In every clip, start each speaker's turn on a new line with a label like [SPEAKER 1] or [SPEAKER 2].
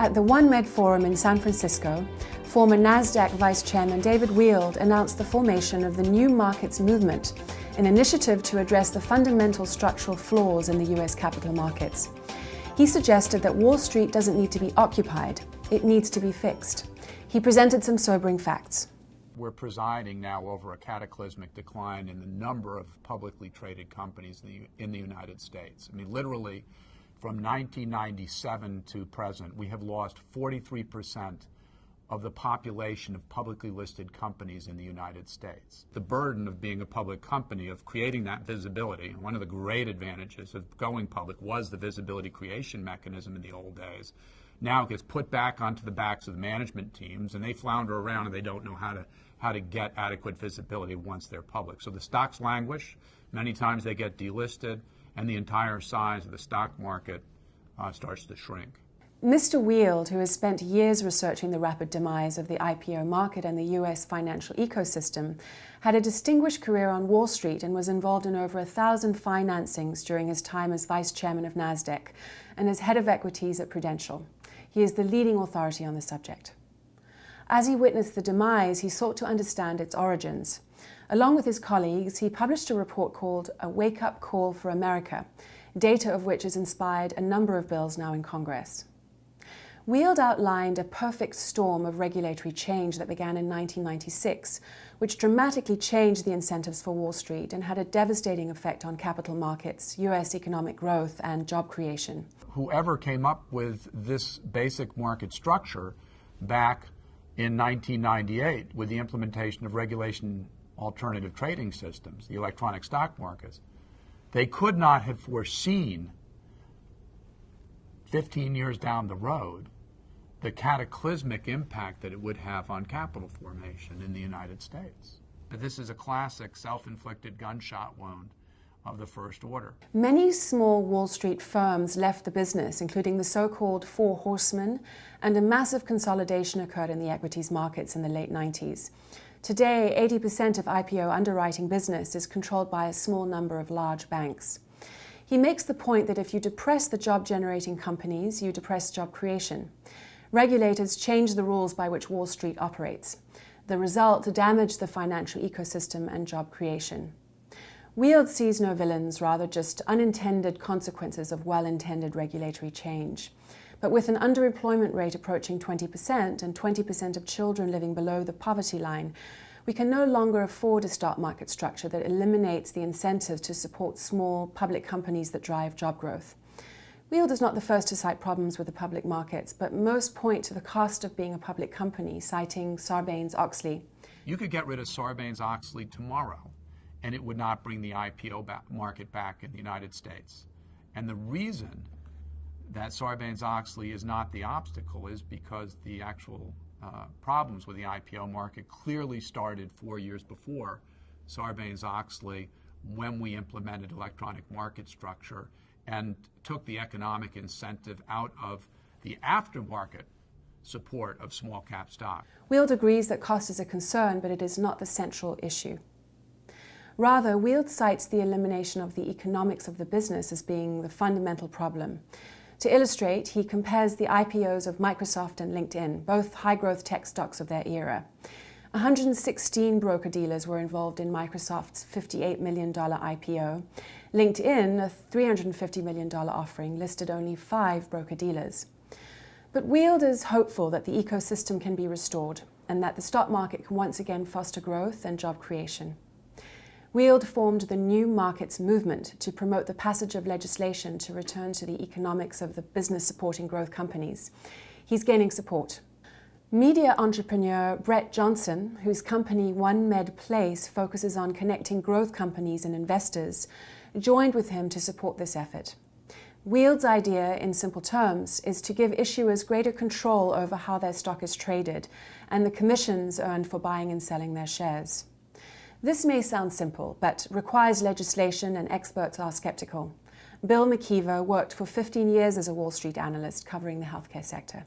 [SPEAKER 1] At the OneMed Forum in San Francisco, former NASDAQ Vice Chairman David Weild announced the formation of the New Markets Movement, an initiative to address the fundamental structural flaws in the U.S. capital markets. He suggested that Wall Street doesn't need to be occupied, it needs to be fixed. He presented some sobering facts.
[SPEAKER 2] We're presiding now over a cataclysmic decline in the number of publicly traded companies in the United States. I mean, literally, from 1997 to present, we have lost 43% of the population of publicly listed companies in the United States. The burden of being a public company, of creating that visibility, and one of the great advantages of going public was the visibility creation mechanism in the old days. Now it gets put back onto the backs of the management teams, and they flounder around and they don't know how to get adequate visibility once they're public. So the stocks languish, many times they get delisted, and the entire size of the stock market starts to shrink.
[SPEAKER 1] Mr. Weild, who has spent years researching the rapid demise of the IPO market and the U.S. financial ecosystem, had a distinguished career on Wall Street and was involved in over 1,000 financings during his time as Vice Chairman of NASDAQ and as Head of Equities at Prudential. He is the leading authority on the subject. As he witnessed the demise, he sought to understand its origins. Along with his colleagues, he published a report called A Wake-Up Call for America, data of which has inspired a number of bills now in Congress. Weild outlined a perfect storm of regulatory change that began in 1996, which dramatically changed the incentives for Wall Street and had a devastating effect on capital markets, U.S. economic growth, and job creation.
[SPEAKER 2] Whoever came up with this basic market structure back in 1998 with the implementation of regulation alternative trading systems, the electronic stock markets, they could not have foreseen 15 years down the road the cataclysmic impact that it would have on capital formation in the United States. But this is a classic self-inflicted gunshot wound of the first order.
[SPEAKER 1] Many small Wall Street firms left the business, including the so-called Four Horsemen, and a massive consolidation occurred in the equities markets in the late 90s. Today, 80% of IPO underwriting business is controlled by a small number of large banks. He makes the point that if you depress the job-generating companies, you depress job creation. Regulators change the rules by which Wall Street operates. The result, damage the financial ecosystem and job creation. Weild sees no villains, rather just unintended consequences of well-intended regulatory change. But with an underemployment rate approaching 20% and 20% of children living below the poverty line, we can no longer afford a stock market structure that eliminates the incentives to support small public companies that drive job growth. Weild is not the first to cite problems with the public markets, but most point to the cost of being a public company, citing Sarbanes-Oxley.
[SPEAKER 2] You could get rid of Sarbanes-Oxley tomorrow, and it would not bring the IPO market back in the United States. And the reason that Sarbanes-Oxley is not the obstacle is because the actual problems with the IPO market clearly started 4 years before Sarbanes-Oxley, when we implemented electronic market structure and took the economic incentive out of the aftermarket support of small cap stock.
[SPEAKER 1] Weild agrees that cost is a concern, but it is not the central issue. Rather, Weild cites the elimination of the economics of the business as being the fundamental problem. To illustrate, he compares the IPOs of Microsoft and LinkedIn, both high-growth tech stocks of their era. 116 broker-dealers were involved in Microsoft's $58 million IPO. LinkedIn, a $350 million offering, listed only 5 broker-dealers. But Weild is hopeful that the ecosystem can be restored and that the stock market can once again foster growth and job creation. Weild formed the New Markets Movement to promote the passage of legislation to return to the economics of the business supporting growth companies. He's gaining support. Media entrepreneur Brett Johnson, whose company OneMed Place focuses on connecting growth companies and investors, joined with him to support this effort. Weild's idea, in simple terms, is to give issuers greater control over how their stock is traded and the commissions earned for buying and selling their shares. This may sound simple, but requires legislation, and experts are skeptical. Bill McKeever worked for 15 years as a Wall Street analyst covering the healthcare sector.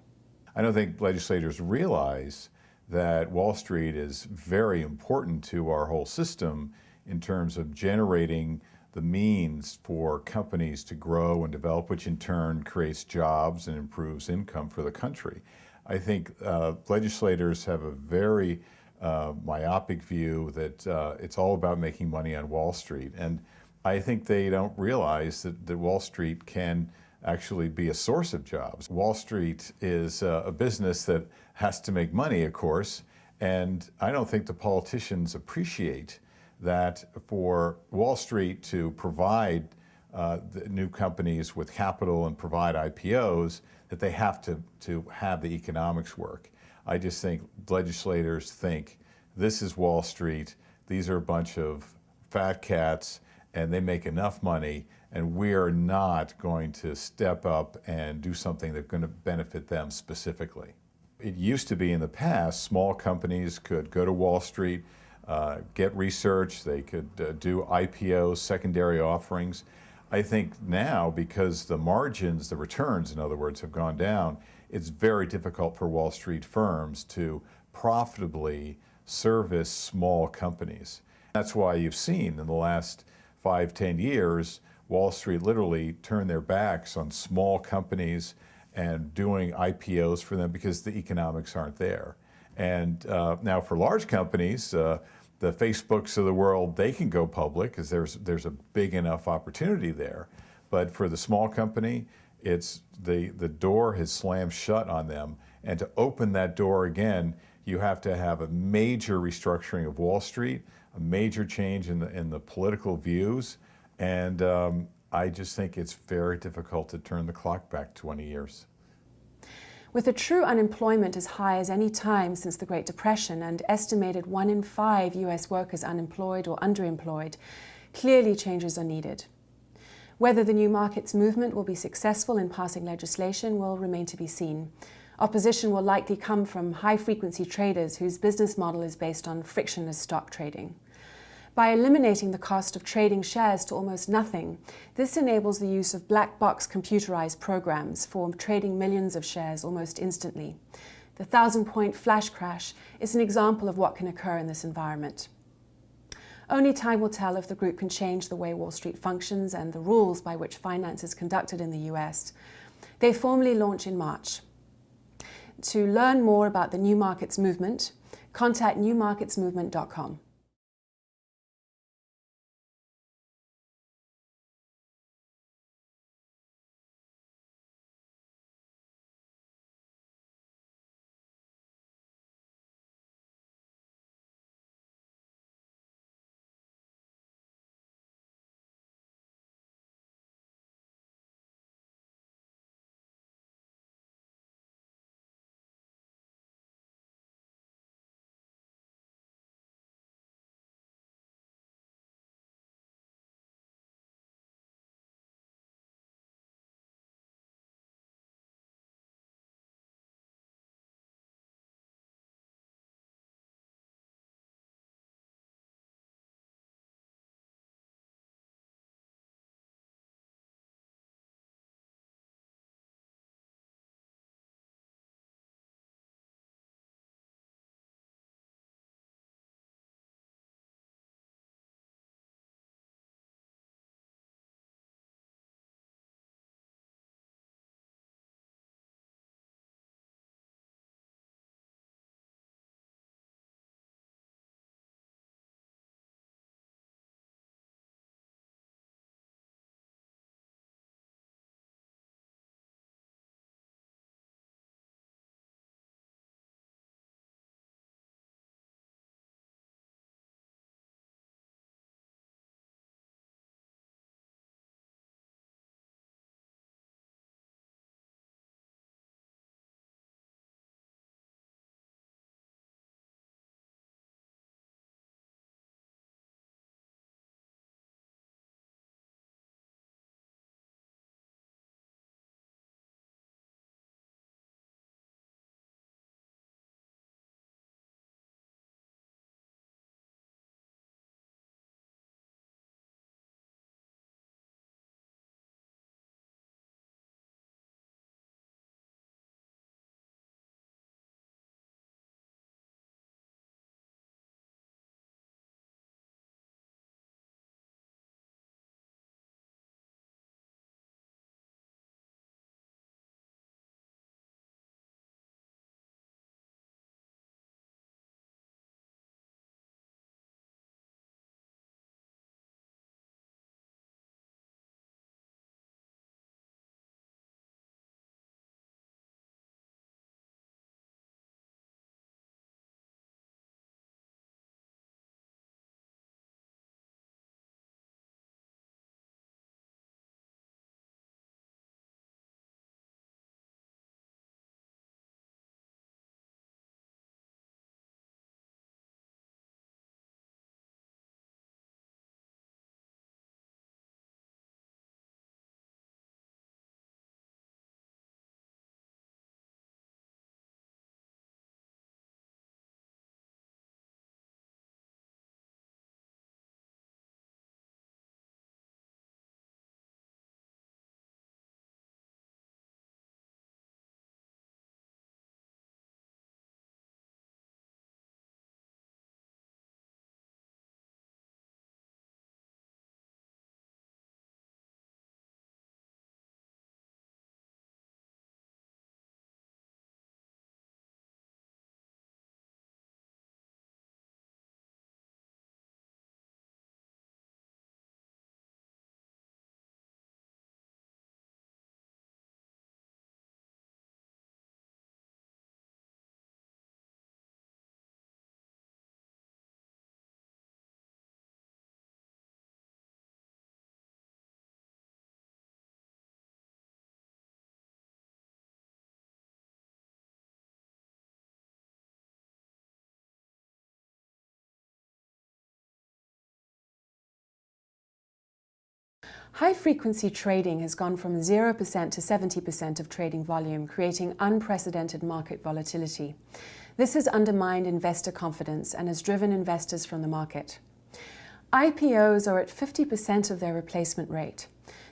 [SPEAKER 3] I don't think legislators realize that Wall Street is very important to our whole system in terms of generating the means for companies to grow and develop, which in turn creates jobs and improves income for the country. I think legislators have a very myopic view that it's all about making money on Wall Street. And I think they don't realize that Wall Street can actually be a source of jobs. Wall Street is a business that has to make money, of course, and I don't think the politicians appreciate that for Wall Street to provide the new companies with capital and provide IPOs, that they have to have the economics work. I just think legislators think this is Wall Street, these are a bunch of fat cats, and they make enough money, and we're not going to step up and do something that's going to benefit them specifically. It used to be in the past, small companies could go to Wall Street, get research, they could do IPOs, secondary offerings. I think now, because the margins, the returns, in other words, have gone down, it's very difficult for Wall Street firms to profitably service small companies. That's why you've seen in the last 5-10 years, Wall Street literally turned their backs on small companies and doing IPOs for them because the economics aren't there. And now for large companies, the Facebooks of the world, they can go public because there's a big enough opportunity there. But for the small company, it's the door has slammed shut on them. And to open that door again, you have to have a major restructuring of Wall Street, a major change in the political views. And I just think it's very difficult to turn the clock back 20 years.
[SPEAKER 1] With a true unemployment as high as any time since the Great Depression and estimated 1 in 5 US workers unemployed or underemployed, clearly changes are needed. Whether the new markets movement will be successful in passing legislation will remain to be seen. Opposition will likely come from high-frequency traders whose business model is based on frictionless stock trading. By eliminating the cost of trading shares to almost nothing, this enables the use of black box computerized programs for trading millions of shares almost instantly. The 1,000-point flash crash is an example of what can occur in this environment. Only time will tell if the group can change the way Wall Street functions and the rules by which finance is conducted in the US. They formally launch in March. To learn more about the New Markets Movement, contact newmarketsmovement.com. High-frequency trading has gone from 0% to 70% of trading volume, creating unprecedented market volatility. This has undermined investor confidence and has driven investors from the market. IPOs are at 50% of their replacement rate.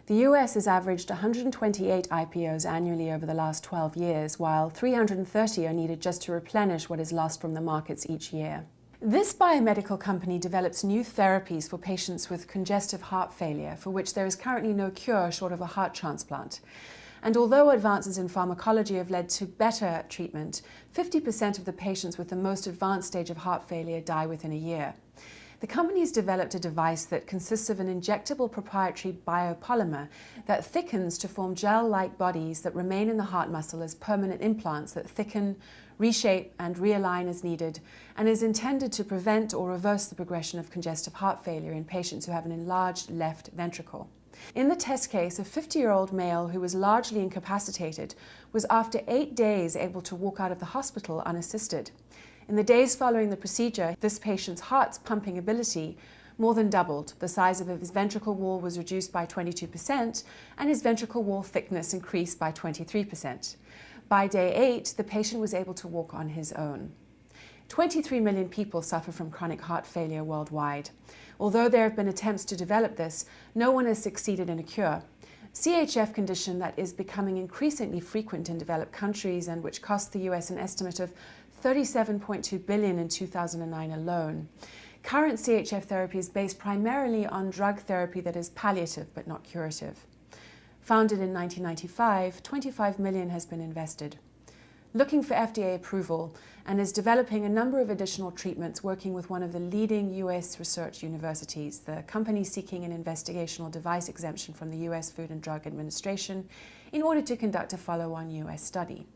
[SPEAKER 1] The US has averaged 128 IPOs annually over the last 12 years, while 330 are needed just to replenish what is lost from the markets each year. This biomedical company develops new therapies for patients with congestive heart failure, for which there is currently no cure short of a heart transplant. And although advances in pharmacology have led to better treatment, 50% of the patients with the most advanced stage of heart failure die within a year. The company has developed a device that consists of an injectable proprietary biopolymer that thickens to form gel-like bodies that remain in the heart muscle as permanent implants that thicken, reshape, and realign as needed, and is intended to prevent or reverse the progression of congestive heart failure in patients who have an enlarged left ventricle. In the test case, a 50-year-old male who was largely incapacitated was after 8 days able to walk out of the hospital unassisted. In the days following the procedure, this patient's heart's pumping ability more than doubled. The size of his ventricle wall was reduced by 22%, and his ventricle wall thickness increased by 23%. By day 8, the patient was able to walk on his own. 23 million people suffer from chronic heart failure worldwide. Although there have been attempts to develop this, no one has succeeded in a cure. CHF condition that is becoming increasingly frequent in developed countries and which cost the US an estimate of $37.2 billion in 2009 alone. Current CHF therapy is based primarily on drug therapy that is palliative but not curative. Founded in 1995, $25 million has been invested. Looking for FDA approval and is developing a number of additional treatments working with one of the leading US research universities. The company seeking an investigational device exemption from the US Food and Drug Administration in order to conduct a follow-on US study.